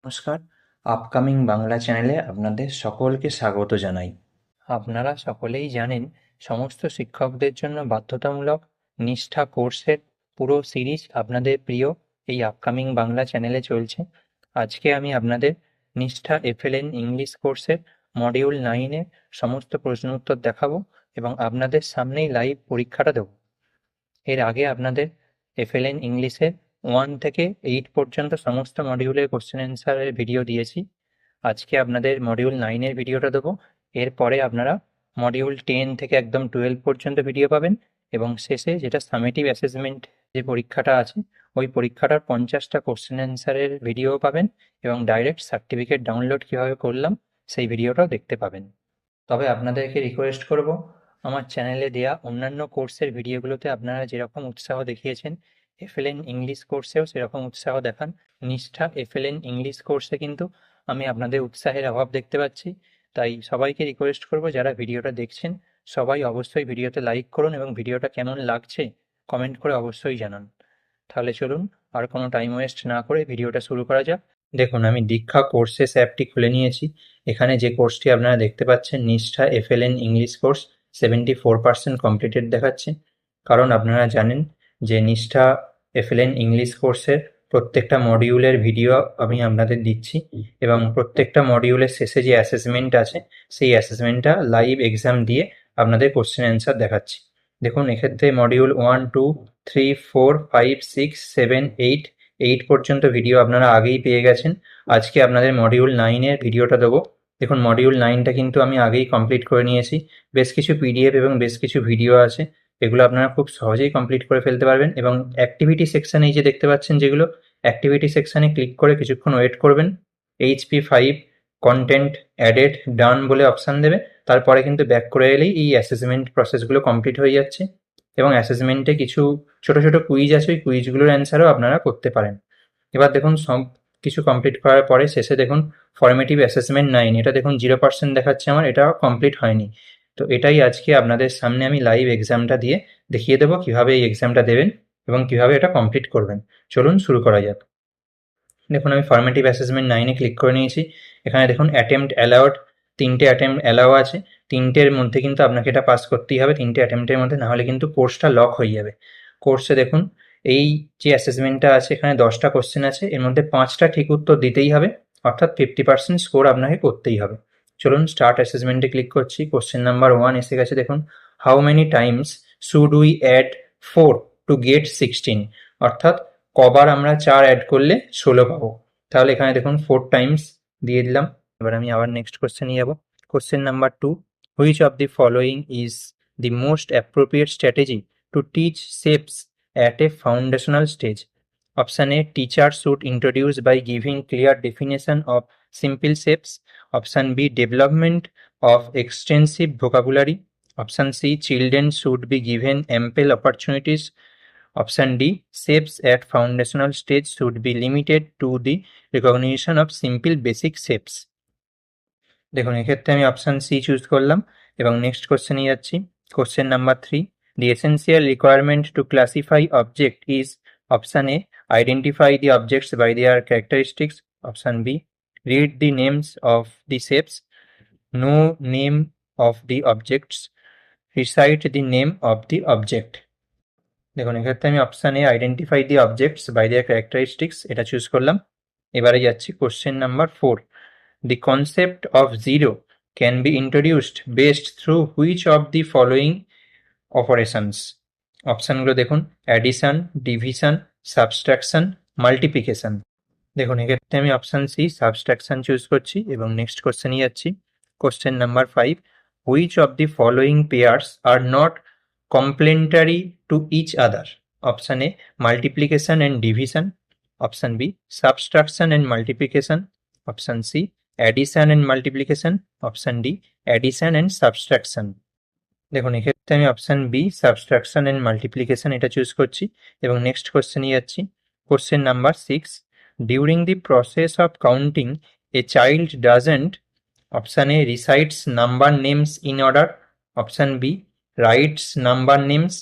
নমস্কার, আপকামিং বাংলা চ্যানেলে আপনাদের সকলকে স্বাগত জানাই। আপনারা সকলেই জানেন, সমস্ত শিক্ষকদের জন্য বাধ্যতামূলক নিষ্ঠা কোর্সের পুরো সিরিজ আপনাদের প্রিয় এই আপকামিং বাংলা চ্যানেলে চলছে। আজকে আমি আপনাদের নিষ্ঠা এফএলএন ইংলিশ কোর্সের মডিউল 9-এর সমস্ত প্রশ্ন উত্তর দেখাবো এবং আপনাদের সামনেই লাইভ পরীক্ষাটা দেবো। এর আগে আপনাদের এফএলএন ইংলিশের 1 থেকে 8 পর্যন্ত সমস্ত মডিউলের কোশ্চেন অ্যান্সারের ভিডিও দিয়েছি। আজকে আপনাদের মডিউল 9-এর ভিডিওটা দেবো। এরপরে আপনারা মডিউল 10 থেকে একদম 12 পর্যন্ত ভিডিও পাবেন এবং শেষে যেটা সামেটিভ অ্যাসেসমেন্ট যে পরীক্ষাটা আছে, ওই পরীক্ষাটার 50টা কোশ্চেন অ্যান্সারের ভিডিও পাবেন এবং ডাইরেক্ট সার্টিফিকেট ডাউনলোড কীভাবে করলাম সেই ভিডিওটাও দেখতে পাবেন। তবে আপনাদেরকে রিকোয়েস্ট করব, আমার চ্যানেলে দেয়া অন্যান্য কোর্সের ভিডিওগুলোতে আপনারা যেরকম উৎসাহ দেখিয়েছেন, এফএলএন ইংলিশ কোর্সেও সেরকম উৎসাহ দেখান। নিষ্ঠা এফএলএন ইংলিশ কোর্সে কিন্তু আমি আপনাদের উৎসাহের অভাব দেখতে পাচ্ছি। তাই সবাইকে রিকোয়েস্ট করব, যারা ভিডিওটা দেখছেন সবাই অবশ্যই ভিডিওতে লাইক করুন এবং ভিডিওটা কেমন লাগছে কমেন্ট করে অবশ্যই জানান। তাহলে চলুন আর কোনো টাইম ওয়েস্ট না করে ভিডিওটা শুরু করা যাক। দেখুন, আমি দীক্ষা কোর্সেস অ্যাপটি খুলে নিয়েছি। এখানে যে কোর্সটি আপনারা দেখতে পাচ্ছেন, নিষ্ঠা এফএলএন ইংলিশ কোর্স 74% কমপ্লিটেড দেখাচ্ছে। কারণ আপনারা জানেন যে নিষ্ঠা এফএলএন ইংলিশ কোর্সের প্রত্যেকটা মডিউলের ভিডিও আমি আপনাদের দিচ্ছি এবং প্রত্যেকটা মডিউলের শেষে যে অ্যাসেসমেন্ট আছে সেই অ্যাসেসমেন্টটা লাইভ এক্সাম দিয়ে আপনাদের কোশ্চেন অ্যান্সার দেখাচ্ছি। দেখুন, এক্ষেত্রে মডিউল 1, 2, 3, 4, 5, 6, 7, 8 পর্যন্ত ভিডিও আপনারা আগেই পেয়ে গেছেন। আজকে আপনাদের মডিউল 9-এর ভিডিওটা দেবো। দেখুন, মডিউল 9টা কিন্তু আমি আগেই কমপ্লিট করে নিয়েছি। বেশ কিছু পিডিএফ এবং বেশ কিছু ভিডিও আছে, এগুলো আপনারা খুব সহজেই কমপ্লিট করে ফেলতে পারবেন। এবং অ্যাক্টিভিটি সেকশানে এই যে দেখতে পাচ্ছেন যেগুলো, অ্যাক্টিভিটি সেকশানে ক্লিক করে কিছুক্ষণ ওয়েট করবেন। HP5 কন্টেন্ট অ্যাডেড ডান বলে অপশান দেবে, তারপরে কিন্তু ব্যাক করে এলেই এই অ্যাসেসমেন্ট প্রসেসগুলো কমপ্লিট হয়ে যাচ্ছে এবং অ্যাসেসমেন্টে কিছু ছোট ছোট কুইজ আছে, ওই কুইজগুলোর অ্যান্সারও আপনারা করতে পারেন। এবার দেখুন, সব কিছু কমপ্লিট করার পরে শেষে দেখুন ফর্মেটিভ অ্যাসেসমেন্ট 9, এটা দেখুন 0% দেখাচ্ছে আমার, এটা কমপ্লিট হয়নি। তো এটাই আজকে আপনাদের সামনে আমি লাইভ এক্সামটা দিয়ে দেখিয়ে দেবো কীভাবে এই এক্সামটা দেবেন এবং কীভাবে এটা কমপ্লিট করবেন। চলুন শুরু করা যাক। দেখুন, আমি ফর্মেটিভ অ্যাসেসমেন্ট 9-এ ক্লিক করে নিয়েছি। এখানে দেখুন অ্যাটেম্পট অ্যালাউড, 3টে অ্যাটেম্পট অ্যালাউ আছে। 3টের মধ্যে কিন্তু আপনাকে এটা পাস করতেই হবে, 3টে অ্যাটেম্পটের মধ্যে, নাহলে কিন্তু কোর্সটা লক হয়ে যাবে। কোর্সে দেখুন এই যে অ্যাসেসমেন্টটা আছে, এখানে 10টা কোশ্চেন আছে, এর মধ্যে 5টা ঠিক উত্তর দিতেই হবে, অর্থাৎ 50% স্কোর আপনাকে করতেই হবে। চলুন স্টার্ট অ্যাসেসমেন্টে ক্লিক করছি। কোশ্চেন নাম্বার 1 এসে গেছে। দেখুন, how many times should we add 4 to get 16, অর্থাৎ কবার আমরা 4 অ্যাড করলে 16 পাবো। তাহলে এখানে দেখুন 4 টাইমস দিয়ে দিলাম। এবার আমি আবার নেক্সট কোশ্চেনে যাব। Question number 2, which of the following is the most appropriate strategy to teach shapes at a foundational stage? Option A, teacher should introduce by giving clear definition of simple shapes. Option B, development of extensive vocabulary. Option C, children should be given ample opportunities. Option D, shapes at foundational stage should be limited to the recognition of simple basic shapes. দেখুন, এক্ষেত্রে আমি option C choose করলাম এবং next কোশ্চেনে যাচ্ছি। Question number 3, the essential requirement to classify object is, option A, identify the objects by their characteristics. Option B, read the names of the shapes, know name of the objects, recite the name of the object. দেখুন, এক্ষেত্রে আমি option A, identify the objects by their characteristics, এটা choose করলাম। এবারে যাচ্ছি question number 4, the concept of zero can be introduced based through which of the following operations? অপশানগুলো দেখুন, addition, division, subtraction, multiplication. দেখুন, এক্ষেত্রে আমি অপশান সি সাবস্ট্রাকশন চুজ করছি এবং নেক্সট কোশ্চেনে যাচ্ছি। Question number 5, which of the following pairs are not complementary to each other? Option A, multiplication and division. Option B, subtraction and multiplication. Option C, addition and multiplication. Option D, addition and subtraction. দেখুন, এক্ষেত্রে আমি option B subtraction and multiplication এটা choose করছি এবং next কোশ্চেনে যাচ্ছি। Question number 6, during the process of counting a child doesn't, option A, recites number names in order. Option B, writes number names.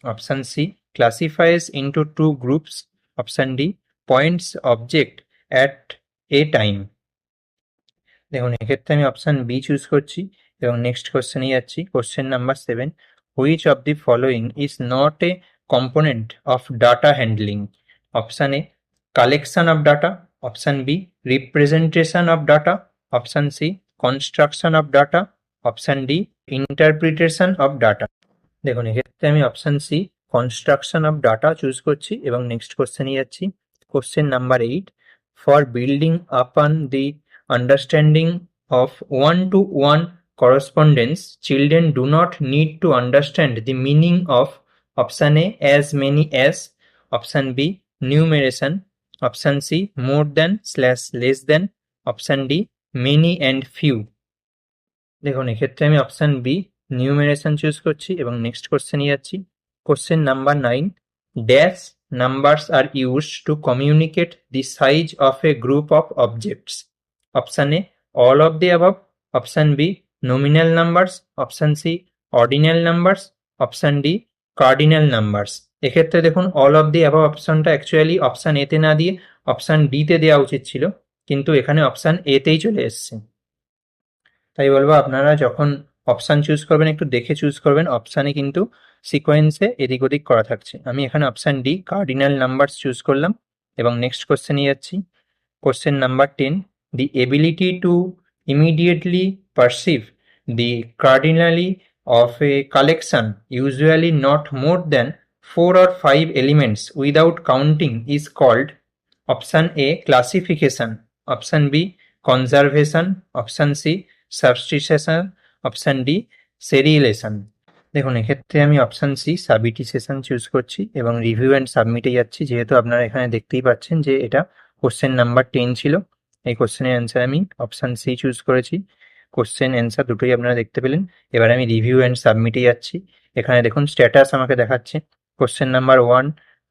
Option C, classifies into 2 groups. Option D, points object at a time. দেখুন এক্ষেত্রে আমি option B choose করছি এবং next কোশ্চেনে যাচ্ছি। Question number 7, which of the following is not a component of data handling? Option A collection of data, option B representation of data, option C construction of data, option D interpretation of data. দেখুন এক্ষেত্রে আমি option C construction of data choose করছি এবং next কোশ্চেনে যাচ্ছি। Question number 8, for building আপন দি understanding of one-to-one correspondence, children do not need to understand the meaning of option A as many as, option B numeration, option C more than / less than, option D many and few। দেখুন এক্ষেত্রে আমি option B নিউমেরেশন choose করছি এবং next কোশ্চেনে যাচ্ছি। Question number 9, dash numbers are used to communicate the size of a group of objects? Option A all of the above, option B nominal numbers, option C ordinal numbers, option D cardinal numbers. এক্ষেত্রে দেখুন all of the above অপশানটা actually option এতে না দিয়ে option ডিতে দেওয়া উচিত ছিল, কিন্তু এখানে অপশান এতেই চলে এসছে। তাই বলবো আপনারা যখন অপশান চুজ করবেন একটু দেখে চুজ করবেন, অপশানে কিন্তু সিকোয়েন্সে এদিক ওদিক করা থাকছে। আমি এখানে option D cardinal numbers choose করলাম এবং নেক্সট কোশ্চেনে যাচ্ছি। Question number 10, the ability to immediately perceive the cardinality of a collection, usually not more than 4 or 5 elements without counting, is called option A classification, option B conservation, option C substitution, option D serialization। দেখুন এক্ষেত্রে আমি option C সাবমিটিশন choose করছি এবং review and সাবমিটে যাচ্ছি, যেহেতু আপনারা এখানে দেখতেই পাচ্ছেন যে এটা কোশ্চেন নাম্বার 10 ছিল। এই কোশ্চেনের অ্যান্সার আমি অপশান সি চুজ করেছি। কোশ্চেন অ্যান্সার দুটোই আপনারা দেখতে পেলেন। এবার আমি রিভিউ অ্যান্ড সাবমিটে যাচ্ছি। এখানে দেখুন স্ট্যাটাস আমাকে দেখাচ্ছে। কোশ্চেন নাম্বার 1,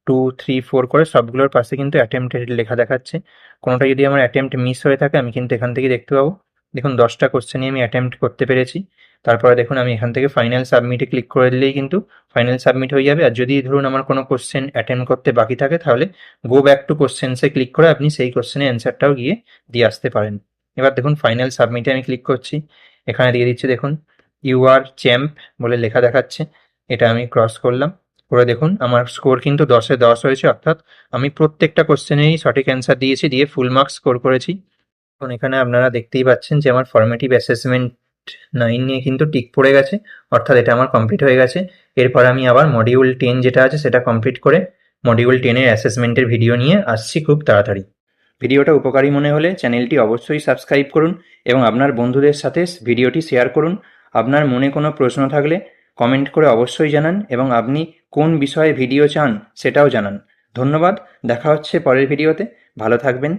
2, 3, 4 করে সবগুলোর পাশে কিন্তু অ্যাটেম্পটেড লেখা দেখাচ্ছে। কোনোটা যদি আমার অ্যাটেম্পট মিস হয়ে থাকে আমি কিন্তু এখান থেকে দেখতে পাবো। দেখুন 10টা কোশ্চেনই আমি অ্যাটেম্প্ট করতে পেরেছি। তারপরে দেখুন আমি এখান থেকে ফাইনাল সাবমিটে ক্লিক করে দিলেই কিন্তু ফাইনাল সাবমিট হয়ে যাবে। আর যদি ধরুন আমার কোনো কোশ্চেন অ্যাটেন্ড করতে বাকি থাকে তাহলে গো ব্যাক টু কোশ্চেন্সে ক্লিক করে আপনি সেই কোশ্চেনের অ্যান্সারটাও গিয়ে দিয়ে আসতে পারেন। এবার দেখুন ফাইনাল সাবমিটে আমি ক্লিক করছি, এখানে দিয়ে দিচ্ছি দেখুন ইউ আর চ্যাম্প বলে লেখা দেখাচ্ছে। এটা আমি ক্রস করলাম, করে দেখুন আমার স্কোর কিন্তু 10-এ 10 হয়েছে, অর্থাৎ আমি প্রত্যেকটা কোশ্চেনেরই সঠিক অ্যান্সার দিয়েছি, দিয়ে ফুল মার্কস স্কোর করেছি। এখন এখানে আপনারা দেখতেই পাচ্ছেন যে আমার ফর্মেটিভ অ্যাসেসমেন্ট 9 নিয়ে কিন্তু টিক পড়ে গেছে, অর্থাৎ এটা আমার কমপ্লিট হয়ে গেছে। এরপর আমি আবার মডিউল 10 যেটা আছে সেটা কমপ্লিট করে মডিউল 10-এর অ্যাসেসমেন্টের ভিডিও নিয়ে আসছি খুব তাড়াতাড়ি। ভিডিওটা উপকারী মনে হলে চ্যানেলটি অবশ্যই সাবস্ক্রাইব করুন এবং আপনার বন্ধুদের সাথে ভিডিওটি শেয়ার করুন। আপনার মনে কোনো প্রশ্ন থাকলে কমেন্ট করে অবশ্যই জানান এবং আপনি কোন বিষয়ে ভিডিও চান সেটাও জানান। ধন্যবাদ, দেখা হচ্ছে পরের ভিডিওতে। ভালো থাকবেন।